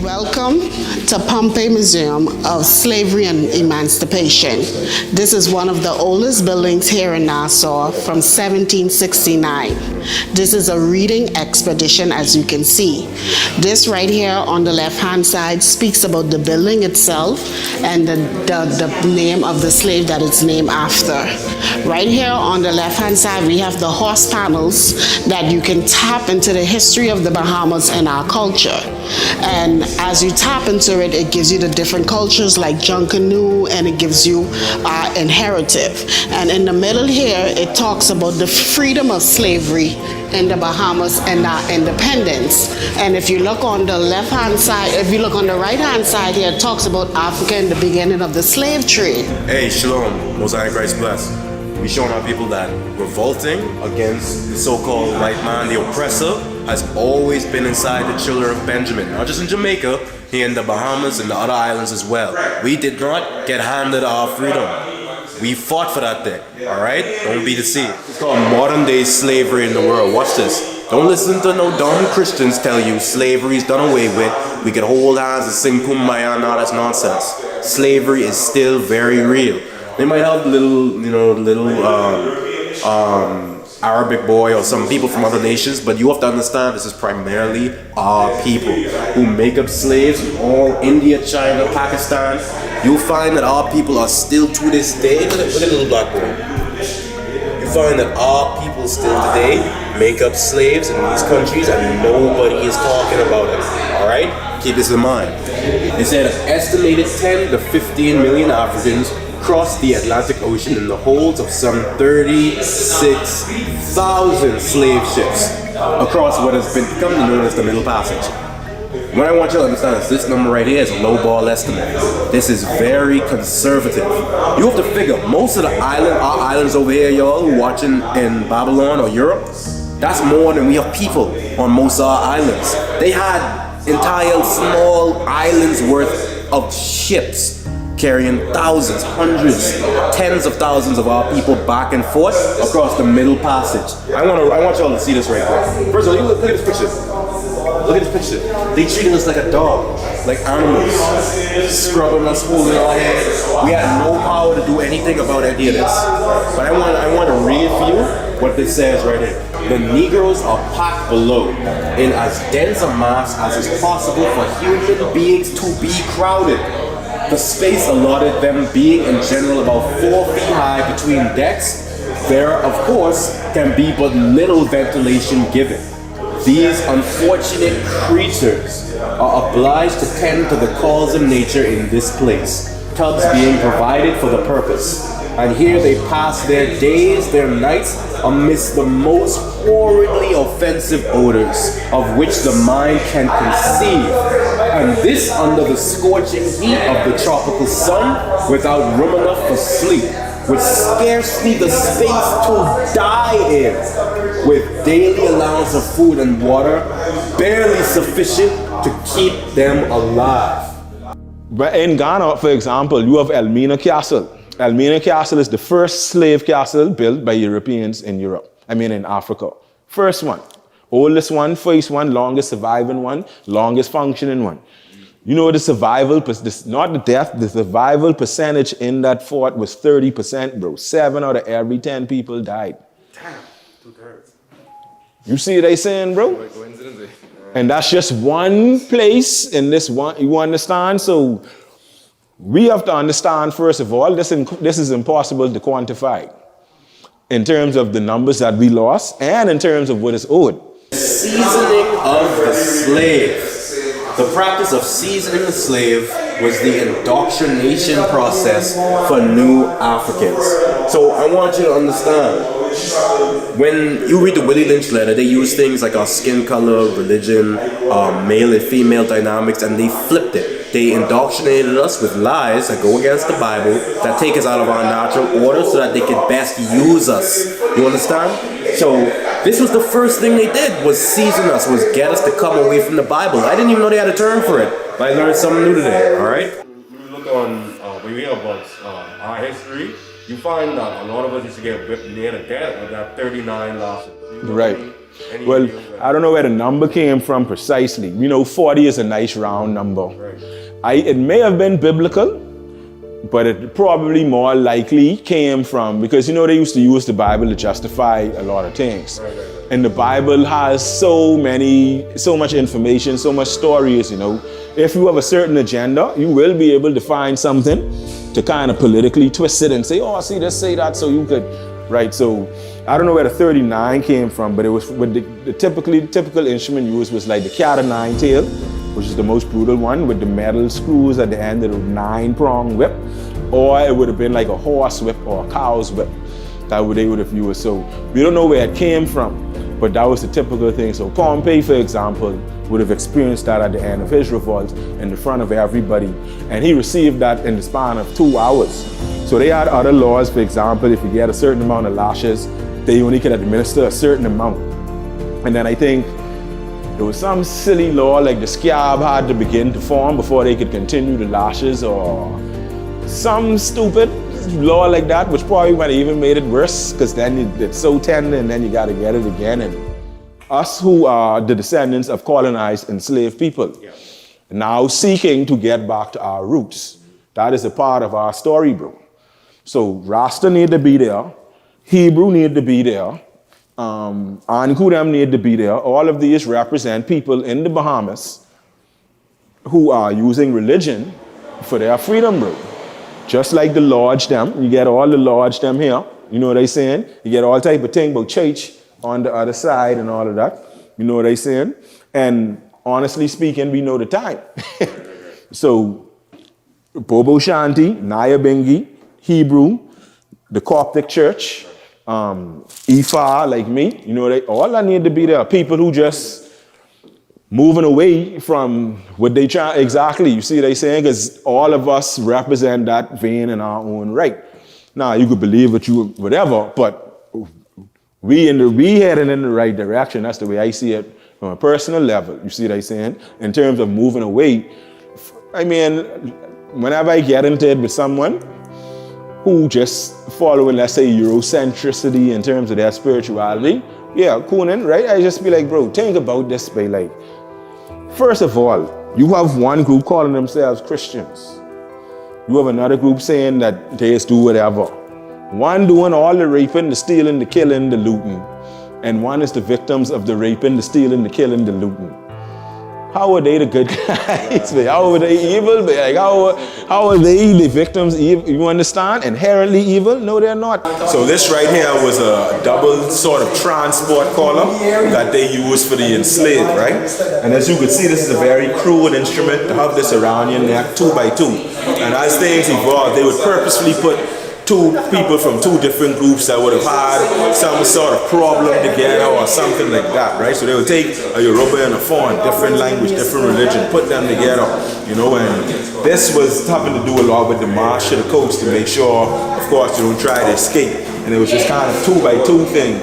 Welcome to Pompey Museum of Slavery and Emancipation. This is one of the oldest buildings here in Nassau from 1769. This is a reading expedition, as you can see. This right here on the left-hand side speaks about the building itself and the name of the slave that it's named after. Right here on the left-hand side, we have the horse panels that you can tap into the history of the Bahamas and our culture. And as you tap into it, it gives you the different cultures like Junkanoo, and it gives you inheritive. And in the middle here, it talks about the freedom of slavery in the Bahamas and our independence. And if you look on the left-hand side, if you look on the right-hand side here, it talks about Africa and the beginning of the slave trade. Hey, shalom, Mosaic Christ bless. We showing our people that revolting against the so-called white man, the oppressor, has always been inside the children of Benjamin. Not just in Jamaica, here in the Bahamas and the other islands as well. We did not get handed our freedom. We fought for that thing, alright? Don't be deceived. It's called modern day slavery in the world. Watch this. Don't listen to no dumb Christians tell you slavery is done away with. We can hold hands and sing Kumbaya and all that's nonsense. Slavery is still very real. They might have Arabic boy or some people from other nations, but you have to understand this is primarily our people who make up slaves in all India, China, Pakistan. You'll find that our people are still to this day, look at the little black boy. You find that our people still today make up slaves in these countries and nobody is talking about it, alright? Keep this in mind. They said an estimated 10 to 15 million Africans crossed the Atlantic Ocean in the holds of some 36,000 slave ships across what has become known as the Middle Passage. What I want you to understand is this number right here is a lowball estimate. This is very conservative. You have to figure most of our islands over here, y'all, who watching in Babylon or Europe, that's more than we have people on most of our islands. They had entire small islands worth of ships carrying thousands, hundreds, tens of thousands of our people back and forth across the Middle Passage. I want y'all to see this right quick. First of all, look at this picture. Look at this picture. They treated us like a dog, like animals, scrubbing us, holding our head. We had no power to do anything about any of this. But I want to read for you what this says right here. The Negroes are packed below in as dense a mass as is possible for human beings to be crowded. The space allotted them being in general about 4 feet high between decks, there of course can be but little ventilation given. These unfortunate creatures are obliged to tend to the calls of nature in this place, tubs being provided for the purpose. And here they pass their days, their nights, amidst the most horridly offensive odors of which the mind can conceive. And this under the scorching heat of the tropical sun, without room enough for sleep, with scarcely the space to die in, with daily allowance of food and water, barely sufficient to keep them alive. But in Ghana, for example, you have Elmina Castle. Elmina Castle is the first slave castle built by Europeans in in Africa. First one. Oldest one, first one, longest surviving one, longest functioning one. You know the survival, not the death, the survival percentage in that fort was 30%, bro. 7 out of every 10 people died. Damn, 2/3. You see what they saying, bro? And that's just one place in this one, you understand? So we have to understand, first of all, this is impossible to quantify in terms of the numbers that we lost and in terms of what is owed. Seasoning of the slave. The practice of seasoning the slave was the indoctrination process for new Africans. So I want you to understand, when you read the Willie Lynch letter, they use things like our skin color, religion, male and female dynamics, and they flipped it. They indoctrinated us with lies that go against the Bible, that take us out of our natural order so that they could best use us. You understand? So this was the first thing they did, was season us, was get us to come away from the Bible. I didn't even know they had a term for it, but I learned something new today, all right? We look on, when we have about our history, you find that a lot of us used to get whipped near the death with that 39 lashes. Right. Well, I don't know where the number came from precisely. 40 is a nice round number. Right. It may have been biblical, but it probably more likely came from, because they used to use the Bible to justify a lot of things. Right. And the Bible has so much information, so much stories, If you have a certain agenda, you will be able to find something to kind of politically twist it and say, oh, see this, say that, so you could, right? So I don't know where the 39 came from, but it was with the typical instrument used was like the cat o' nine tail, which is the most brutal one with the metal screws at the end of the 9-prong whip, or it would have been like a horse whip or a cow's whip that they would have used. So we don't know where it came from, but that was the typical thing. So Pompey, for example, would have experienced that at the end of his revolt in the front of everybody, and he received that in the span of 2 hours. So they had other laws. For example, if you get a certain amount of lashes, they only could administer a certain amount. And then I think there was some silly law like the scab had to begin to form before they could continue the lashes, or some stupid law like that, which probably might have even made it worse, because then it's so tender and then you got to get it again. And us who are the descendants of colonized enslaved people, now seeking to get back to our roots. That is a part of our story, bro. So Rasta need to be there, Hebrew need to be there, Ankudam need to be there. All of these represent people in the Bahamas who are using religion for their freedom, bro. Just like the Lodge them, you get all the Lodge them here, you know what I'm saying? You get all type of thing about church on the other side and all of that, you know what I'm saying? And honestly speaking, we know the time. So Bobo Shanti, Naya Bengi, Hebrew, the Coptic Church, Ifa like me, they all I need to be there. People who just moving away from what they try exactly. You see what they saying? Because all of us represent that vein in our own right. Now you could believe whatever, but we heading in the right direction. That's the way I see it from a personal level. You see what I'm saying? In terms of moving away, I mean, whenever I get into it with someone who just following, let's say, Eurocentricity in terms of their spirituality, yeah, cooning, right? I just be like, bro, think about this by like, first of all, you have one group calling themselves Christians. You have another group saying that they just do whatever. One doing all the raping, the stealing, the killing, the looting. And one is the victims of the raping, the stealing, the killing, the looting. How are they the good guys? How are they evil? Like, how are they the victims? You understand? Inherently evil? No, they're not. So this right here was a double sort of transport collar that they used for the enslaved, right? And as you can see, this is a very crude instrument to have this around your neck, 2 by 2. And as things evolved, they would purposely put two people from two different groups that would have had some sort of problem together or something like that, right? So they would take a Yoruba and a Fawn, different language, different religion, put them together, and this was having to do a lot with the march to the coast to make sure, of course, you don't try to escape. And it was just kind of 2 by 2 thing.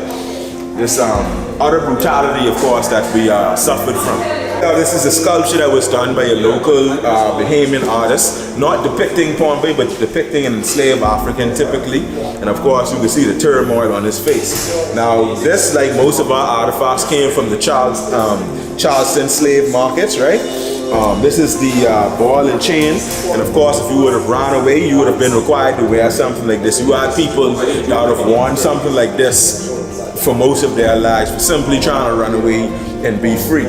This utter brutality, of course, that we suffered from. Now, this is a sculpture that was done by a local Bahamian artist, not depicting Pompey, but depicting an enslaved African typically. And of course, you can see the turmoil on his face. Now, this, like most of our artifacts, came from the Charleston slave markets, right? This is the ball and chain. And of course, if you would have run away, you would have been required to wear something like this. You had people that would have worn something like this for most of their lives, for simply trying to run away and be free.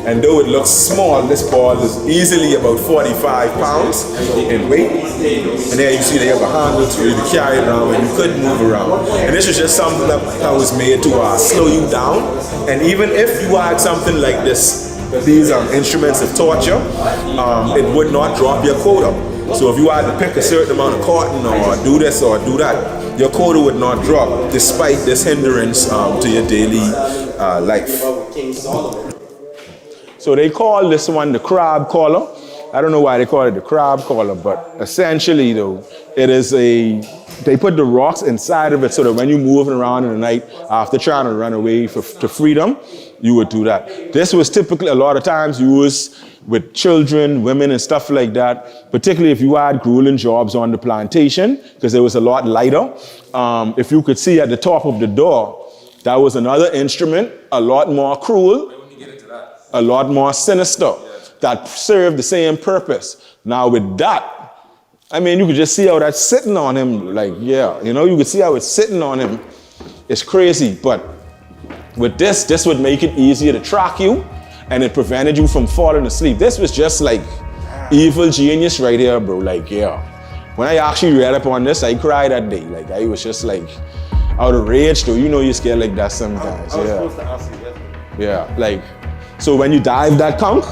And though it looks small, this ball is easily about 45 pounds in weight. And there you see they have a handle to you to carry it around and you couldn't move around. And this was just something that was made to slow you down. And even if you had something like this, these instruments of torture, it would not drop your quota. So if you had to pick a certain amount of cotton or do this or do that, your quota would not drop despite this hindrance to your daily life. So they call this one the crab collar. I don't know why they call it the crab collar, but essentially though, they put the rocks inside of it so that when you're moving around in the night after trying to run away to freedom, you would do that. This was typically a lot of times used with children, women, and stuff like that, particularly if you had grueling jobs on the plantation, because it was a lot lighter. If you could see at the top of the door, that was another instrument, a lot more cruel, a lot more sinister, that served the same purpose. Now with that, I mean, you could just see how that's sitting on him, like, yeah, you know, you could see how it's sitting on him. It's crazy, but with this would make it easier to track you, and it prevented you from falling asleep. This was just like evil genius right here, bro, like, yeah. When I actually read up on this, I cried that day. Like, I was just like, out of rage, though. You know you're scared like that sometimes, I was supposed to ask you yesterday. Yeah, like, so when you dive that conch,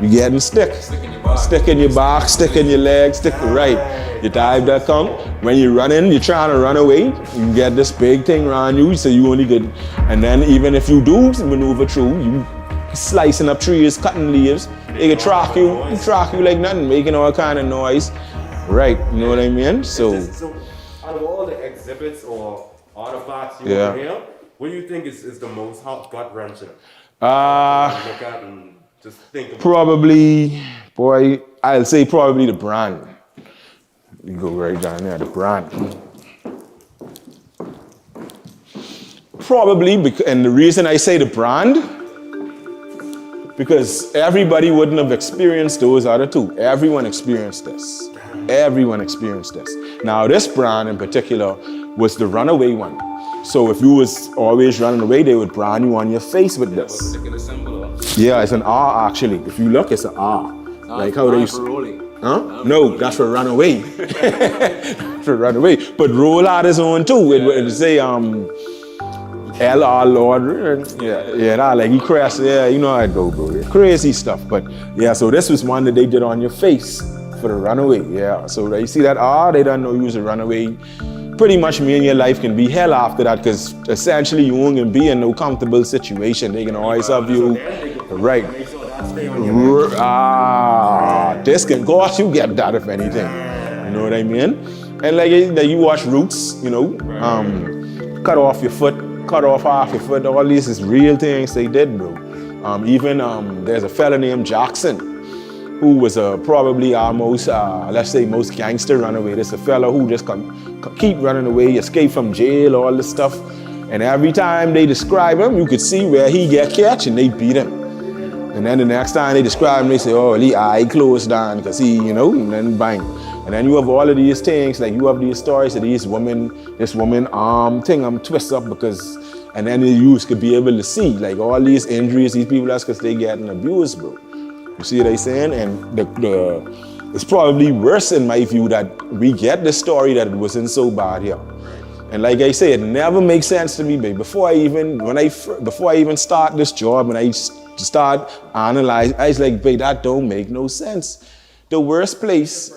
you get in stick. Stick in your back, stick in your legs, stick right. You dive that conch. When you're running, you're trying to run away, you get this big thing around you, so you only get, and then even if you do maneuver through, you slicing up trees, cutting leaves, they can track you like nothing, making all kind of noise. Right, you know what I mean? So out of all the exhibits or artifacts you have here, what do you think is the most gut-wrenching? Look at and just think about probably, boy, I'll say probably the brand. You go right down there, the brand. Probably, and the reason I say the brand, because everybody wouldn't have experienced those other two. Everyone experienced this. Everyone experienced this. Now, this brand in particular was the runaway one. So if you was always running away, they would brand you on your face with this. Yeah, it's an R actually. If you look, it's an R. Like how they used to. Huh? No, that's for runaway. For runaway. But roll out his own too. It would say LR Lord. Yeah, like he crashed. Yeah, you know how it go, bro. Crazy stuff. But yeah, so this was one that they did on your face for the runaway. Yeah, so you see that R, they don't know you was a runaway. Pretty much me and your life can be hell after that, because essentially you won't gonna be in no comfortable situation. They can always have you right. This can cost you get that if anything. You know what I mean? And like you watch Roots, you know, cut off your foot, cut off half your foot. All these is real things they did, bro. Even there's a fella named Jackson, who was probably our most, let's say, most gangster runaway. There's a fella who just keep running away, escape from jail, all this stuff. And every time they describe him, you could see where he get catch and they beat him. And then the next time they describe him, they say, oh, he eye closed down because he, you know, and then bang. And then you have all of these things, like you have these stories of this woman arm thing, twist up because, and then you could be able to see, like all these injuries, these people, that's because they getting abused, bro. You see what I'm saying? And it's probably worse in my view that we get the story that it wasn't so bad here. And like I say, it never makes sense to me, babe. Before I even start this job, when I start analyzing, I was like, babe, that don't make no sense. The worst place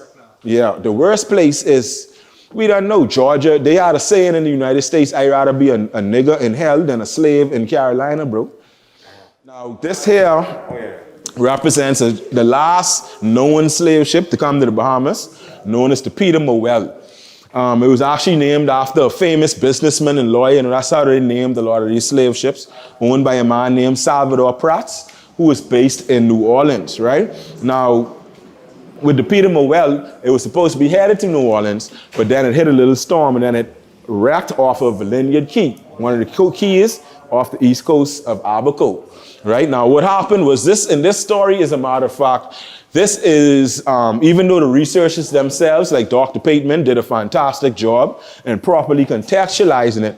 is, we don't know, Georgia, they had a saying in the United States, I'd rather be a nigger in hell than a slave in Carolina, bro. Now, this here represents the last known slave ship to come to the Bahamas, known as the Peter Mowell. It was actually named after a famous businessman and lawyer, and that's how they named a lot of these slave ships, owned by a man named Salvador Prats, who was based in New Orleans, right? Now, with the Peter Mowell, it was supposed to be headed to New Orleans, but then it hit a little storm, and then it wrecked off of Vineyard Key, one of the keys off the east coast of Abaco. Right now, what happened was this, in this story, as a matter of fact, this is, even though the researchers themselves, like Dr. Pateman, did a fantastic job in properly contextualizing it,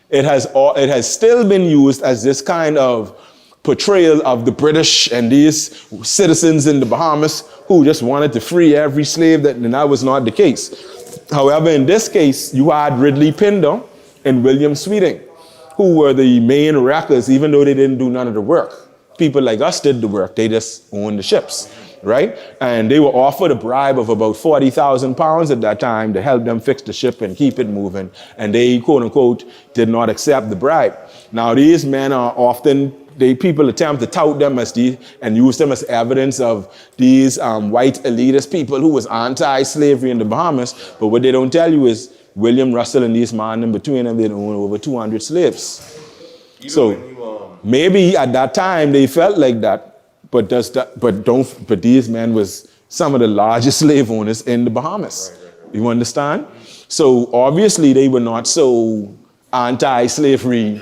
it has still been used as this kind of portrayal of the British and these citizens in the Bahamas who just wanted to free every slave, and that was not the case. However, in this case, you had Ridley Pinder and William Sweeting, who were the main wreckers, even though they didn't do none of the work. People like us did the work, they just owned the ships, right? And they were offered a bribe of about 40,000 pounds at that time to help them fix the ship and keep it moving. And they, quote unquote, did not accept the bribe. Now, these men are often people attempt to tout them as these and use them as evidence of these white elitist people who was anti-slavery in the Bahamas. But what they don't tell you is William Russell and these men in between them, they owned over 200 slaves. So maybe at that time they felt like that, but these men was some of the largest slave owners in the Bahamas. You understand? So obviously they were not so anti-slavery,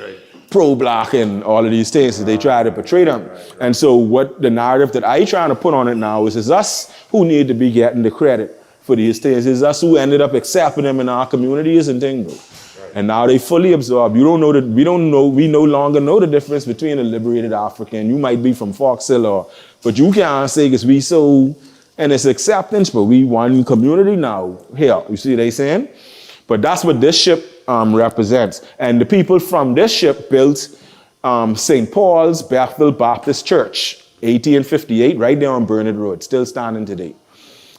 pro-black and all of these things that they try to portray them. And so what the narrative that I trying to put on it now is it's us who need to be getting the credit for these things. It's us who ended up accepting them in our communities and things. And now they fully absorb. You don't know that we no longer know the difference between a liberated African. You might be from Fox Hill, but you can't say because we so, and it's acceptance, but we one community now. Here, you see what they saying? But that's what this ship represents. And the people from this ship built St. Paul's Bethel Baptist Church, 1858, right there on Burnett Road, still standing today.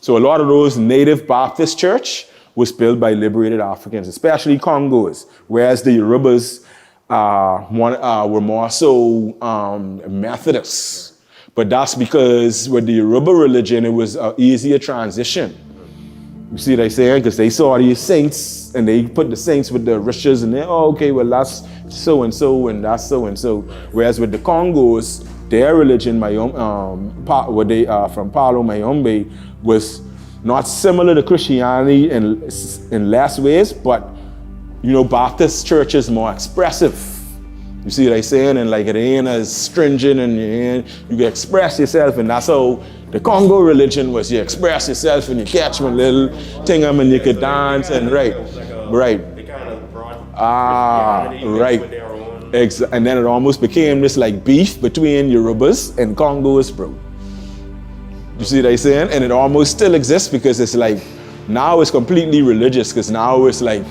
So a lot of those native Baptist church was built by liberated Africans, especially Congos, whereas the Yorubas were more so Methodists. But that's because with the Yoruba religion, it was an easier transition. You see what I'm saying? Because they saw these saints, and they put the saints with the rishas, and they, okay, well, that's so-and-so, and that's so-and-so. Whereas with the Congos, their religion, from Palo Mayombe, was not similar to Christianity in less ways, but, Baptist church is more expressive. You see what I'm saying? And like it ain't as stringent, and you can express yourself, and that's how the Congo religion was. You express yourself and you catch one little thing and you could dance and right. They kind of brought Christianity with their own. And then it almost became this like beef between Yorubas and Congos, bro. You see what I'm saying? And it almost still exists because it's like, now it's completely religious, because now it's like,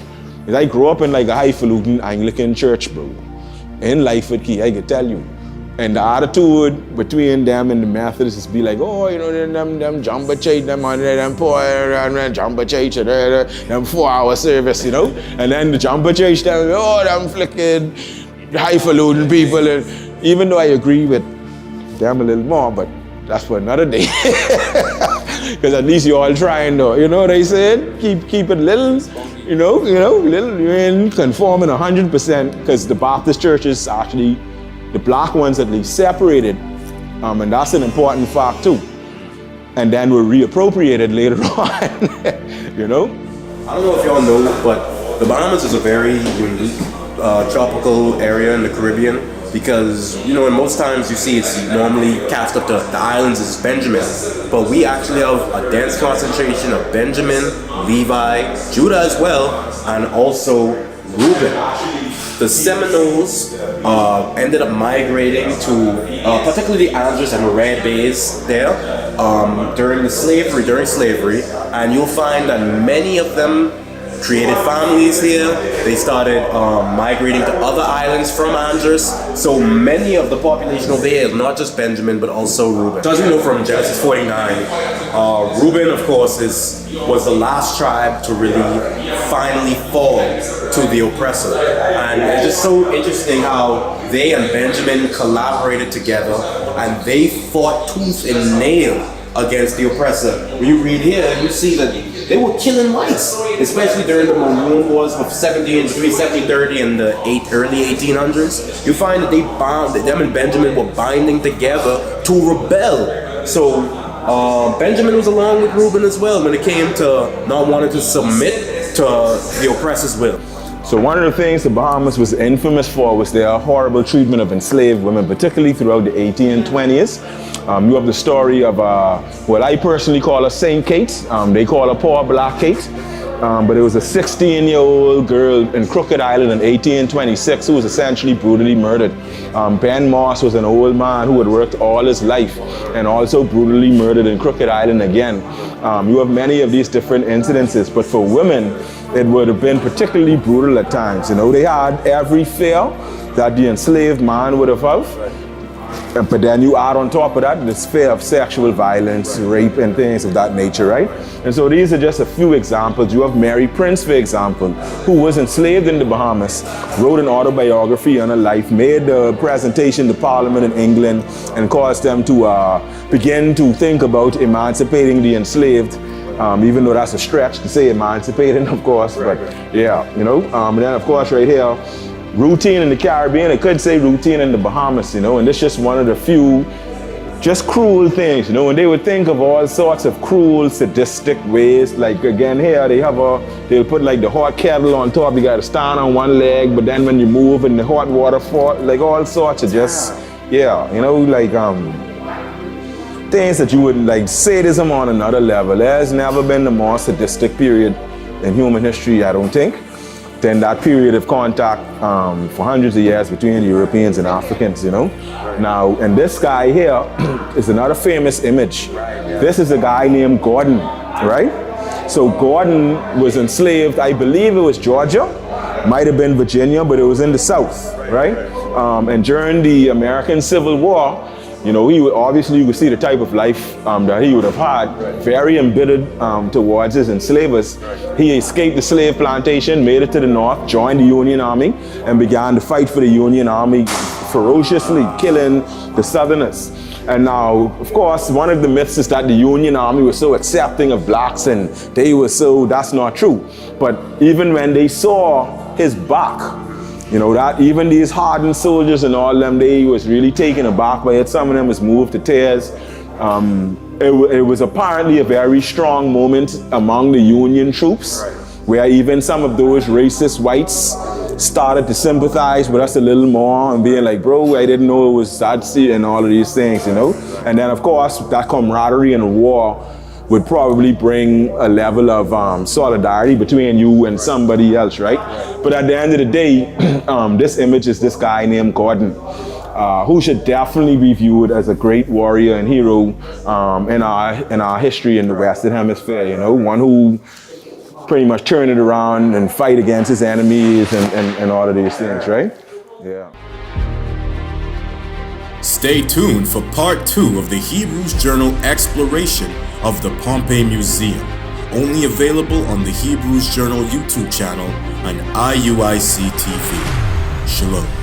I grew up in like a highfalutin Anglican church, bro. In Lightfoot Key, I could tell you. And the attitude between them and the Methodists is be like, them jumbo church, them poor, jumbo church, them 4-hour service, And then the jumbo church, them flicking highfalutin people. And even though I agree with them a little more, but that's for another day. Because at least you're all trying to, you know what I said? Keep it little, little, you ain't conforming 100%, because the Baptist churches actually, the black ones at least, separated. And that's an important fact too. And then were reappropriated later on, I don't know if y'all know, but the Bahamas is a very unique tropical area in the Caribbean. Because, and most times you see it's normally cast up the islands as Benjamin. But we actually have a dense concentration of Benjamin, Levi, Judah as well, and also Reuben. The Seminoles ended up migrating to particularly Andros and Red Bays there during slavery, and you'll find that many of them created families here. They started migrating to other islands from Andros. So many of the population over here is not just Benjamin, but also Reuben. So as we know from Genesis 49, Reuben, of course, was the last tribe to really finally fall to the oppressor. And it's just so interesting how they and Benjamin collaborated together, and they fought tooth and nail against the oppressor. When you read here, you see that they were killing whites, especially during the Maroon Wars of 1730 and the early 1800s. You find that them and Benjamin were binding together to rebel. So Benjamin was along with Reuben as well when it came to not wanting to submit to the oppressor's will. So one of the things the Bahamas was infamous for was their horrible treatment of enslaved women, particularly throughout the 1820s. You have the story of what I personally call a Saint Kate. They call her Poor Black Kate. But it was a 16-year-old girl in Crooked Island in 1826 who was essentially brutally murdered. Ben Moss was an old man who had worked all his life and also brutally murdered in Crooked Island again. You have many of these different incidences, but for women, it would have been particularly brutal at times. They had every fear that the enslaved man would have. But then you add on top of that the sphere of sexual violence, rape, and things of that nature, right? And so these are just a few examples. You have Mary Prince, for example, who was enslaved in the Bahamas, wrote an autobiography on her life, made the presentation to Parliament in England, and caused them to begin to think about emancipating the enslaved, even though that's a stretch to say emancipating, of course, but yeah, you know. And then, of course, right here, routine in the Caribbean, I could say routine in the Bahamas, you know, and it's just one of the few just cruel things, you know, and they would think of all sorts of cruel, sadistic ways. Like again here, they'll put like the hot kettle on top, you gotta stand on one leg, but then when you move and the hot water fall, like all sorts of just, yeah, you know, like things that you would like sadism on another level. There's never been a more sadistic period in human history, I don't think, than that period of contact for hundreds of years between Europeans and Africans, you know. Now, and this guy here is another famous image. This is a guy named Gordon, right? So Gordon was enslaved, I believe it was Georgia, might have been Virginia, but it was in the South, right? And during the American Civil War, you know, he would, obviously you could see the type of life that he would have had, very embittered towards his enslavers. He escaped the slave plantation, made it to the north, joined the Union Army, and began to fight for the Union Army, ferociously killing the Southerners. And now, of course, one of the myths is that the Union Army was so accepting of blacks and they were so, that's not true. But even when they saw his back, you know, that even these hardened soldiers and all them, they was really taken aback by it. Some of them was moved to tears. It was apparently a very strong moment among the Union troops, where even some of those racist whites started to sympathize with us a little more and being like, bro, I didn't know it was that serious and all of these things, you know. And then, of course, that camaraderie in the war would probably bring a level of solidarity between you and somebody else, right? But at the end of the day, this image is this guy named Gordon, who should definitely be viewed as a great warrior and hero in our history in the Western Hemisphere, you know, one who pretty much turned it around and fight against his enemies and all of these things, right? Yeah. Stay tuned for part 2 of the Hebrews Journal exploration of the Pompey Museum, only available on the Hebrews Journal YouTube channel on IUIC TV. Shalom.